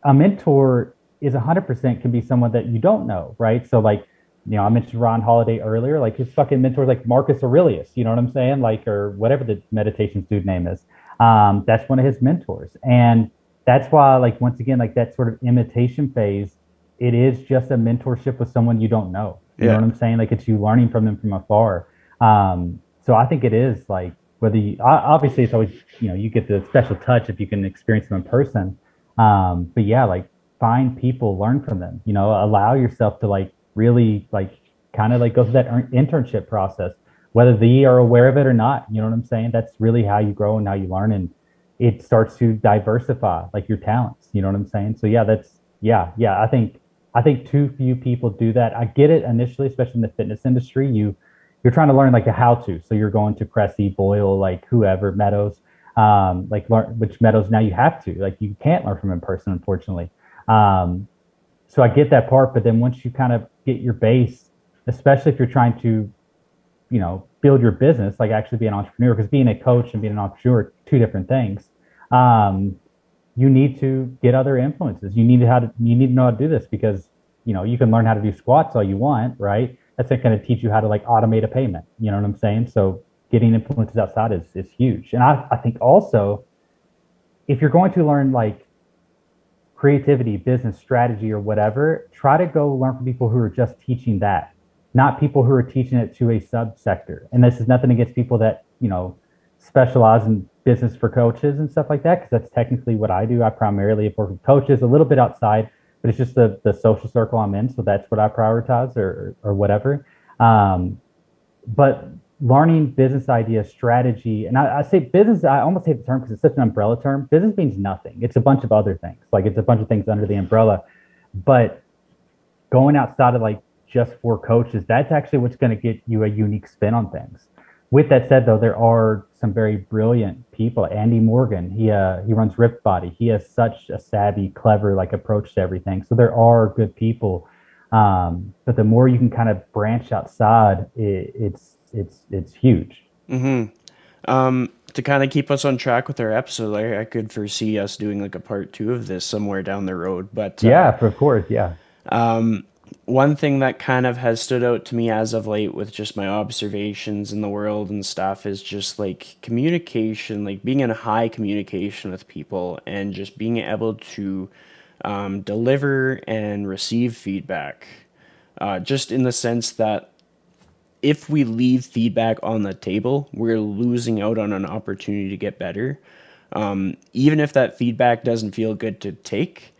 A mentor is 100% can be someone that you don't know, right? So like, I mentioned Ron Holiday earlier, like his fucking mentor is like Marcus Aurelius, you know what I'm saying? Like, or whatever the meditations dude name is. That's one of his mentors. And that's why, like, once again, like that sort of imitation phase, it is just a mentorship with someone you don't know. You know Yeah. what I'm saying? Like it's you learning from them from afar. So I think it is like whether obviously it's always you get the special touch if you can experience them in person. But yeah, like find people, learn from them. Allow yourself to like really like kind of like go through that internship process, whether they are aware of it or not. You know what I'm saying? That's really how you grow and how you learn, and it starts to diversify like your talents. You know what I'm saying? So yeah, that's yeah. I think too few people do that. I get it initially, especially in the fitness industry. You're trying to learn like a how to. So you're going to Cressy, Boyle, like whoever, Meadows, like learn which Meadows now you have to. Like you can't learn from in person, unfortunately. Um, so I get that part, but then once you kind of get your base, especially if you're trying to, build your business, like actually be an entrepreneur, because being a coach and being an entrepreneur are two different things. Um, you need to get other influences. You need to know how to do this because you can learn how to do squats all you want, right? That's not going to teach you how to like automate a payment. You know what I'm saying? So getting influences outside is huge. And I think also if you're going to learn like creativity, business strategy, or whatever, try to go learn from people who are just teaching that, not people who are teaching it to a subsector. And this is nothing against people that, specialize in business for coaches and stuff like that, because that's technically what I do. I primarily work with coaches, a little bit outside, but it's just the social circle I'm in. So that's what I prioritize or whatever. Um, but learning business ideas, strategy, and I say business. I almost hate the term because it's such an umbrella term. Business means nothing. It's a bunch of other things. Like it's a bunch of things under the umbrella. But going outside of like just for coaches, that's actually what's going to get you a unique spin on things. With that said, though, there are some very brilliant people. Andy Morgan, he runs Ripped Body. He has such a savvy, clever like approach to everything. So there are good people, but the more you can kind of branch outside, it's huge. Mm-hmm. To kind of keep us on track with our episode, I could foresee us doing like a part two of this somewhere down the road. But Yeah, of course, yeah. one thing that kind of has stood out to me as of late with just my observations in the world and stuff is just like communication, like being in high communication with people and just being able to deliver and receive feedback. Just in the sense that if we leave feedback on the table, we're losing out on an opportunity to get better. Even if that feedback doesn't feel good to take,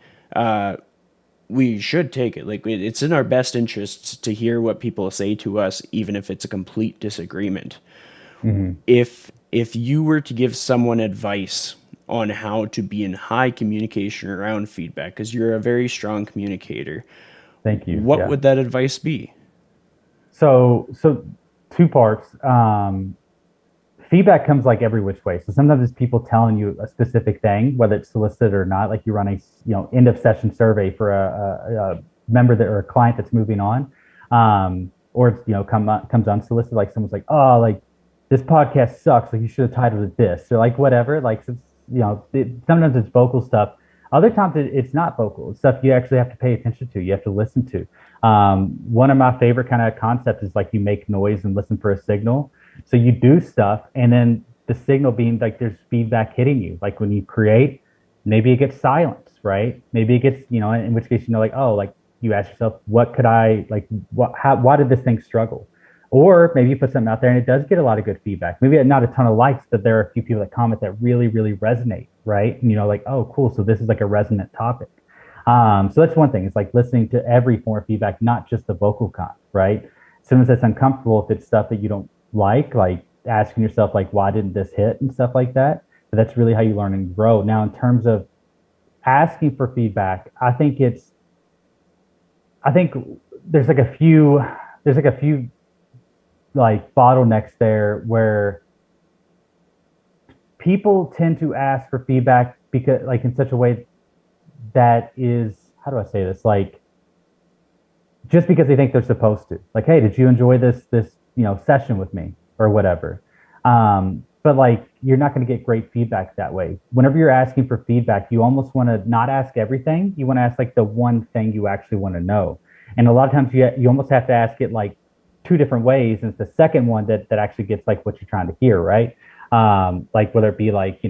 we should take it. Like it's in our best interests to hear what people say to us, even if it's a complete disagreement. Hmm. If you were to give someone advice on how to be in high communication around feedback, because you're a very strong communicator, Thank you. what Yeah. would that advice be? So two parts. Feedback comes like every which way. So sometimes it's people telling you a specific thing, whether it's solicited or not. Like you run a end of session survey for a member that or a client that's moving on, or it's comes unsolicited. Like someone's like, oh, like this podcast sucks. Like you should have titled it this or like whatever. Like since, sometimes it's vocal stuff. Other times it's not vocal. It's stuff you actually have to pay attention to. You have to listen to. One of my favorite kind of concepts is like you make noise and listen for a signal. So you do stuff, and then the signal being like there's feedback hitting you. Like when you create, maybe it gets silence, right? Maybe it gets, in which case, like, oh, like you ask yourself, what could I like? Why did this thing struggle? Or maybe you put something out there and it does get a lot of good feedback. Maybe not a ton of likes, but there are a few people that comment that really, really resonate, right? And like, oh, cool. So this is like a resonant topic. So that's one thing. It's like listening to every form of feedback, not just the vocal con, right? Sometimes that's uncomfortable if it's stuff that you don't like asking yourself like, why didn't this hit and stuff like that. But that's really how you learn and grow. Now, in terms of asking for feedback, I think there's like a few like bottlenecks there where people tend to ask for feedback because like in such a way that is, how do I say this? Like just because they think they're supposed to. Like, hey, did you enjoy this session with me or whatever? But like you're not going to get great feedback that way. Whenever you're asking for feedback, you almost want to not ask everything. You want to ask like the one thing you actually want to know. And a lot of times you almost have to ask it like two different ways. And it's the second one that actually gets like what you're trying to hear, right? Like whether it be like,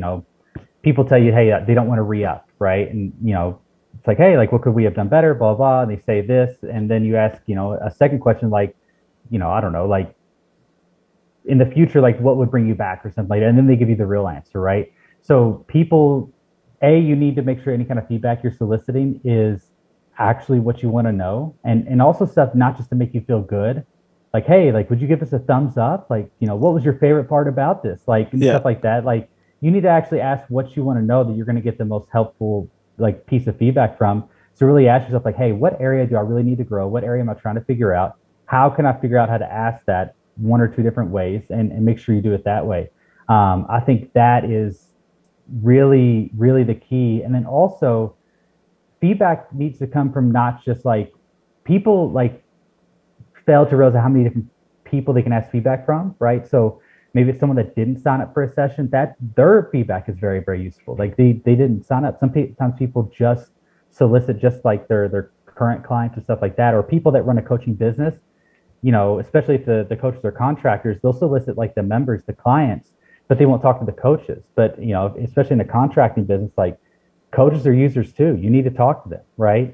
people tell you, hey, they don't want to re-up, right? And it's like, hey, like what could we have done better, blah blah. And they say this, and then you ask, a second question like, I don't know, like in the future, like what would bring you back or something like that. And then they give you the real answer, right? So people, you need to make sure any kind of feedback you're soliciting is actually what you want to know. And also stuff not just to make you feel good. Like, hey, like, would you give us a thumbs up? Like, what was your favorite part about this? Like, and Yeah. stuff like that. Like, you need to actually ask what you want to know that you're going to get the most helpful, like, piece of feedback from. So really ask yourself, like, hey, what area do I really need to grow? What area am I trying to figure out? How can I figure out how to ask that one or two different ways and make sure you do it that way? I think that is really, really the key. And then also, feedback needs to come from not just like people like fail to realize how many different people they can ask feedback from, right? So maybe it's someone that didn't sign up for a session, that their feedback is very, very useful. Like they didn't sign up. Sometimes people just solicit just like their current clients and stuff like that, or people that run a coaching business, especially if the coaches are contractors, they'll solicit like the members, the clients, but they won't talk to the coaches. But especially in the contracting business, like coaches are users too. You need to talk to them, right?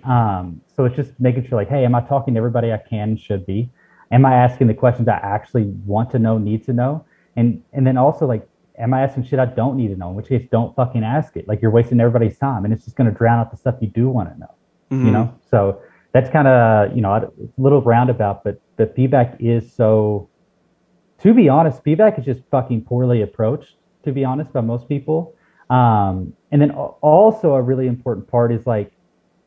So it's just making sure, like, hey, am I talking to everybody I can and should be? Am I asking the questions I actually want to know, need to know? And then also like, am I asking shit I don't need to know? In which case, don't fucking ask it. Like you're wasting everybody's time, and it's just going to drown out the stuff you do want to know. Hmm. So that's kind of it's a little roundabout, but the feedback is so To be honest, feedback is just fucking poorly approached, to be honest, by most people. And then also a really important part is like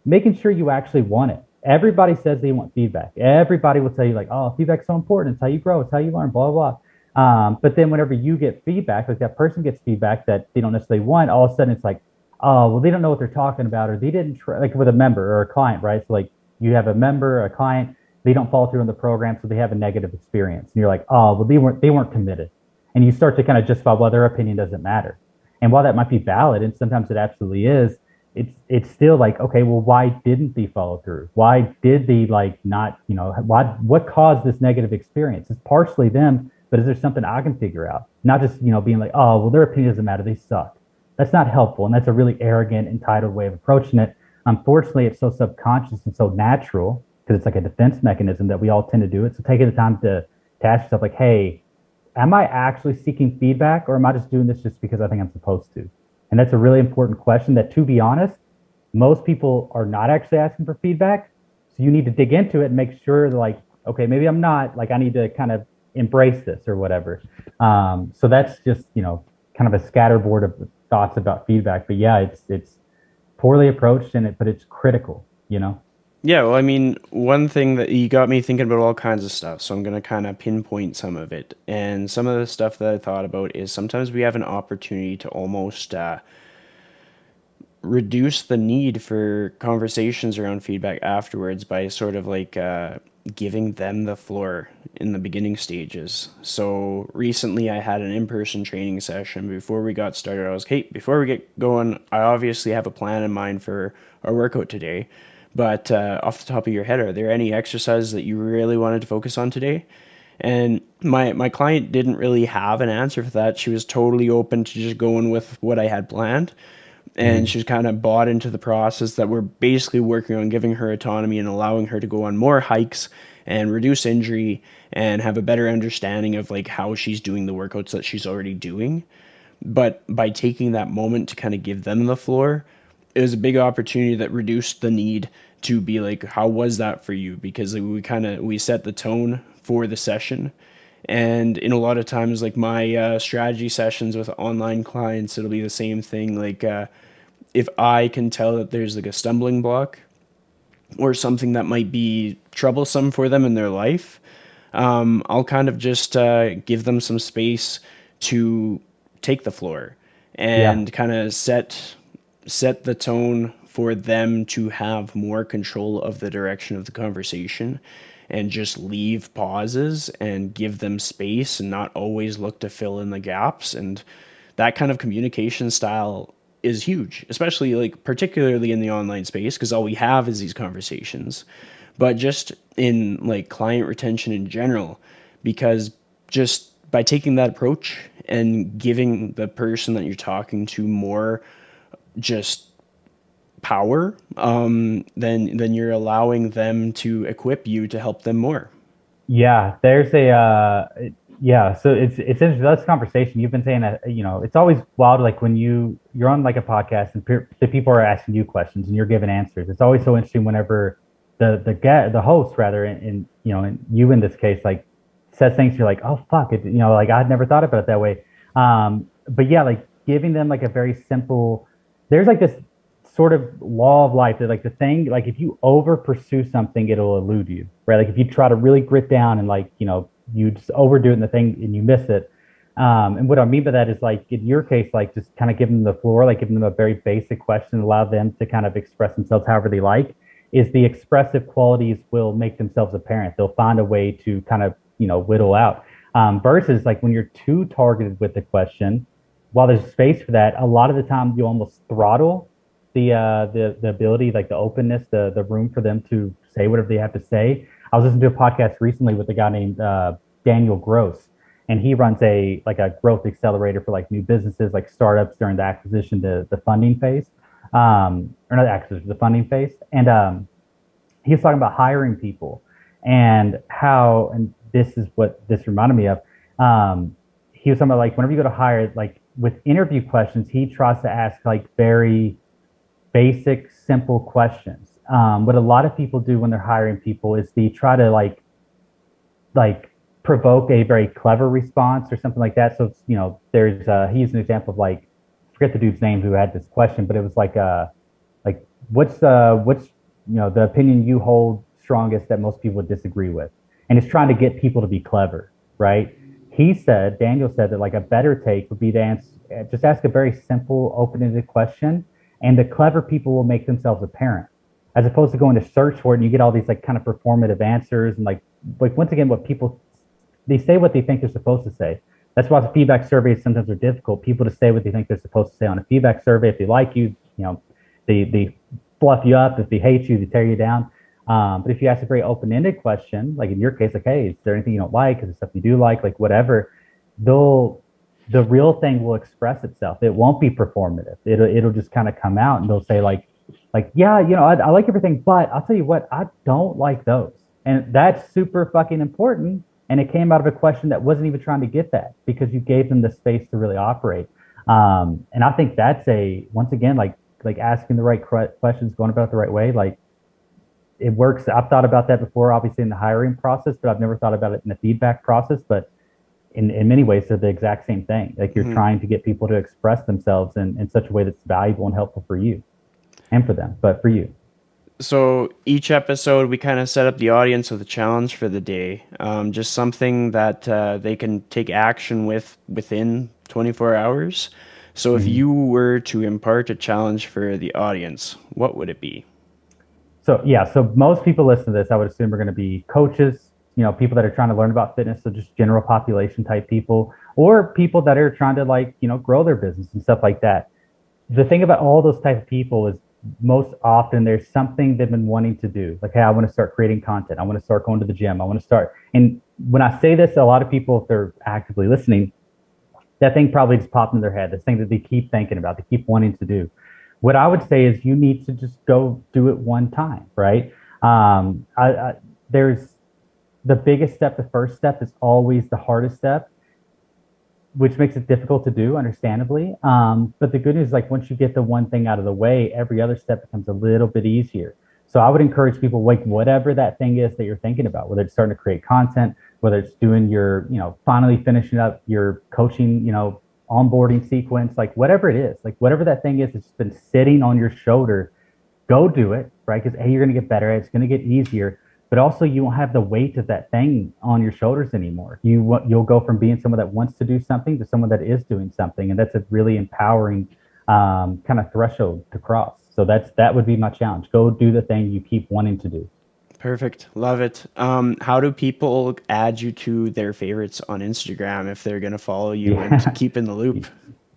making sure you actually want it. Everybody says they want feedback. Everybody will tell you like, oh, feedback's so important. It's how you grow. It's how you learn, blah, blah, blah. But then whenever you get feedback, like that person gets feedback that they don't necessarily want, all of a sudden it's like, oh, well, they don't know what they're talking about, or they didn't try, like with a member or a client, right? So like you have a member, a client, they don't follow through on the program, so they have a negative experience. And you're like, oh, well, they weren't committed. And you start to kind of justify, well, their opinion doesn't matter. And while that might be valid, and sometimes it absolutely is, it's still like, okay, well, why didn't they follow through? Why did they like not, what caused this negative experience? It's partially them, but is there something I can figure out? Not just, being like, oh, well, their opinion doesn't matter, they suck. That's not helpful. And that's a really arrogant, entitled way of approaching it. Unfortunately, it's so subconscious and so natural because it's like a defense mechanism that we all tend to do it. So taking the time to ask yourself, like, hey, am I actually seeking feedback, or am I just doing this just because I think I'm supposed to? And that's a really important question that, to be honest, most people are not actually asking for feedback. So you need to dig into it and make sure that, like, okay, maybe I'm not, like, I need to kind of embrace this or whatever. So that's just, kind of a scatterboard of thoughts about feedback. But yeah, it's poorly approached but it's critical. Yeah, well, I mean, one thing that you got me thinking about all kinds of stuff, so I'm going to kind of pinpoint some of it. And some of the stuff that I thought about is sometimes we have an opportunity to almost reduce the need for conversations around feedback afterwards by sort of like giving them the floor in the beginning stages. So recently I had an in-person training session. Before we got started, I was, hey, before we get going, I obviously have a plan in mind for our workout today. But off the top of your head, are there any exercises that you really wanted to focus on today? And my client didn't really have an answer for that. She was totally open to just going with what I had planned. And Mm-hmm. she's kind of bought into the process that we're basically working on giving her autonomy and allowing her to go on more hikes and reduce injury and have a better understanding of like how she's doing the workouts that she's already doing. But by taking that moment to kind of give them the floor, it was a big opportunity that reduced the need to be like, how was that for you? Because like, we set the tone for the session. And in a lot of times, like my strategy sessions with online clients, it'll be the same thing. Like if I can tell that there's like a stumbling block or something that might be troublesome for them in their life, I'll kind of just give them some space to take the floor Yeah. and kind of set the tone for them to have more control of the direction of the conversation and just leave pauses and give them space and not always look to fill in the gaps. And that kind of communication style is huge, especially like particularly in the online space because all we have is these conversations. But just in like client retention in general, because just by taking that approach and giving the person that you're talking to more just power, then you're allowing them to equip you to help them more. Yeah, there's a yeah, so it's interesting. That's conversation. You've been saying that, it's always wild like when you're on like a podcast and the people are asking you questions and you're giving answers. It's always so interesting whenever the host rather and you in this case like says things you're like, oh fuck it, like I'd never thought about it that way. But yeah, like giving them like a very simple, there's like this sort of law of life that like the thing, like if you over pursue something, it'll elude you, right? Like if you try to really grit down and like, you just overdo it in the thing and you miss it. And what I mean by that is like in your case, like just kind of giving them the floor, like giving them a very basic question, allow them to kind of express themselves however they like, is the expressive qualities will make themselves apparent. They'll find a way to kind of, whittle out. Versus like when you're too targeted with the question, while there's space for that, a lot of the time you almost throttle the ability, like the openness, the room for them to say whatever they have to say. I was listening to a podcast recently with a guy named Daniel Gross, and he runs a growth accelerator for like new businesses, like startups during the acquisition to the funding phase, or not the acquisition, the funding phase. And he was talking about hiring people and how, and this is what this reminded me of. He was talking about like whenever you go to hire, like with interview questions, he tries to ask like very basic, simple questions. What a lot of people do when they're hiring people is they try to like provoke a very clever response or something like that. So it's, there's he used an example of like, I forget the dude's name who had this question, but it was like what's the opinion you hold strongest that most people would disagree with, and it's trying to get people to be clever, right? Daniel said that like a better take would be to just ask a very simple, open-ended question, and the clever people will make themselves apparent, as opposed to going to search for it and you get all these like kind of performative answers and like once again what people they say what they think they're supposed to say. That's why the feedback surveys sometimes are difficult. People to say what they think they're supposed to say on a feedback survey. If they like you, they fluff you up. If they hate you, they tear you down. But if you ask a very open-ended question, like in your case, like, hey, is there anything you don't like? Is there stuff you do like whatever, the real thing will express itself. It won't be performative. It'll just kind of come out, and they'll say yeah, I like everything, but I'll tell you what, I don't like those. And that's super fucking important. And it came out of a question that wasn't even trying to get that, because you gave them the space to really operate. And I think that's once again, like asking the right questions, going about it the right way. Like, it works. I've thought about that before, obviously in the hiring process, but I've never thought about it in the feedback process. But in many ways, they're the exact same thing. Like, you're trying to get people to express themselves in such a way that's valuable and helpful for you and for them, but for you. So each episode, we kind of set up the audience with a challenge for the day, just something that they can take action within 24 hours. So if you were to impart a challenge for the audience, what would it be? So most people listen to this, I would assume, are going to be coaches, people that are trying to learn about fitness, so just general population type people, or people that are trying to grow their business and stuff like that. The thing about all those type of people is most often there's something they've been wanting to do. Like, hey, I want to start creating content. I want to start going to the gym. I want to start. And when I say this, a lot of people, if they're actively listening, that thing probably just popped in their head, this thing that they keep thinking about, they keep wanting to do. What I would say is you need to just go do it one time, right? There's the biggest step, the first step is always the hardest step, which makes it difficult to do, understandably. But the good news is, like, once you get the one thing out of the way, every other step becomes a little bit easier. So I would encourage people, like, whatever that thing is that you're thinking about, whether it's starting to create content, whether it's doing your, finally finishing up your coaching, onboarding sequence, like whatever it is, like whatever that thing is, it's been sitting on your shoulder, go do it, right? Because you're going to get better at it, it's going to get easier, but also you won't have the weight of that thing on your shoulders anymore. You'll go from being someone that wants to do something to someone that is doing something, and that's a really empowering kind of threshold to cross. So that would be my challenge. Go do the thing you keep wanting to do. Perfect. Love it. How do people add you to their favorites on Instagram if they're going to follow you and keep in the loop?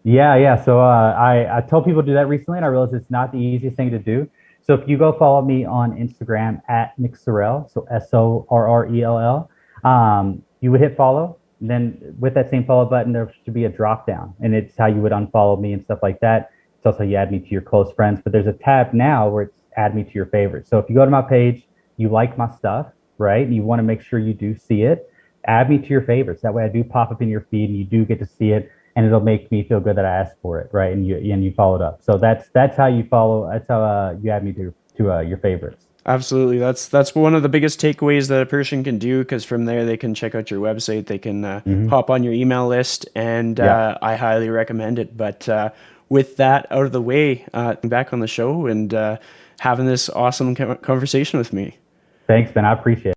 Yeah. So I told people to do that recently, and I realized it's not the easiest thing to do. So if you go follow me on Instagram at Nick Sorrell, so SORRELL, you would hit follow. And then with that same follow button, there should be a drop down, and it's how you would unfollow me and stuff like that. It's also you add me to your close friends, but there's a tab now where it's add me to your favorites. So if you go to my page, you like my stuff, right? And you want to make sure you do see it, add me to your favorites. That way I do pop up in your feed and you do get to see it, and it'll make me feel good that I asked for it, right? And you followed up. So that's how you follow. That's how you add me to your favorites. Absolutely. That's one of the biggest takeaways that a person can do, because from there they can check out your website, they can hop on your email list, and I highly recommend it. But with that out of the way, back on the show and having this awesome conversation with me. Thanks, Ben. I appreciate it.